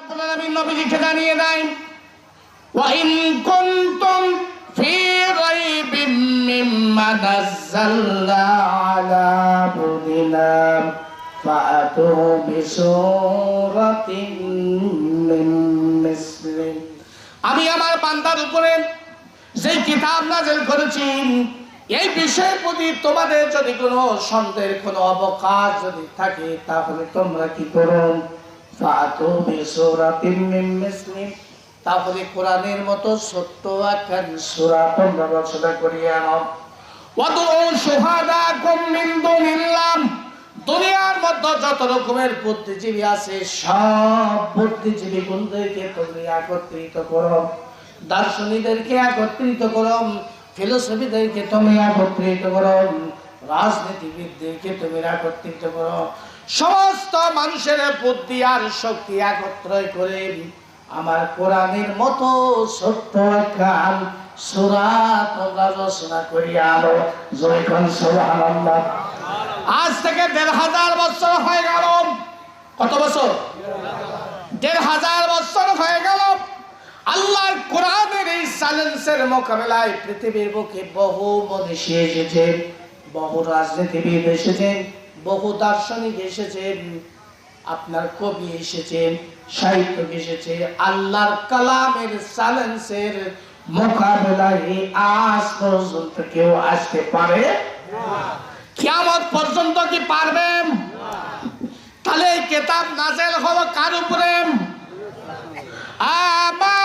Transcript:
রাব্বুল আলামিন নবীজিকে জানিয়ে দেন ওয়া ইন কুনতুম ফি রাইবিম মিম্মা নাযালনা আলা আবদিনা ফাআতু বিসূরাতিন মিন মিসলি। আমি আমার বান্দার উপরে যে কিতাব নাযিল করেছি এই বিষয়ের প্রতি তোমাদের যদি কোনো সন্দেহের কোনো অবকাশ যদি থাকে তাহলে তোমরা কি করো, ফাআতু বিসূরাতিন মিন মিসলি, তাহলে কোরআনের মতো ছোট্ট একখান সূরা তোমরা রচনা করিয়ে আনো। ওয়াদউ শুহাদাকুম মিন দুনিল্লাহ, দুনিয়ার মধ্যে যত রকমের বুদ্ধিজীবী আছে সব বুদ্ধিজীবী বন্ধুদেরকে তুমি একত্রিত করো, দার্শনিকদেরকে একত্রিত করো, ফিলোসফিদেরকে তুমি একত্রিত করো, রাজনীতিবিদদেরকে তুমি একত্রিত করো, সমস্ত মানুষের বুদ্ধি আর শক্তি একত্র করে আমার কোরআনের মতো ছোট্ট একখান সূরা তোমরা রচনা করিয়া আনো। জয় কোন সুবহানাল্লাহ। আজ থেকে ১৫০০ বছর হয়ে গেল। কত বছর? ১৫০০ বছর হয়ে গেল। আল্লাহর কোরআনের এই চ্যালেঞ্জের মোকাবেলায় পৃথিবীর বুকে বহু মনীষী এসেছেন, বহু রাজনীতিবিদ এসেছেন, বহু দার্শনিক এসেছেন, আপনার কবি এসেছেন, সাহিত্যিক এসেছে। আল্লাহর কালামের চ্যালেঞ্জের মোকাবেলায় আজ পর্যন্ত কেউ আসতে পারে না। কিয়ামত পর্যন্ত কি পারবেন? তাহলে এই কিতাব নাযিল হলো কার উপরে? আমার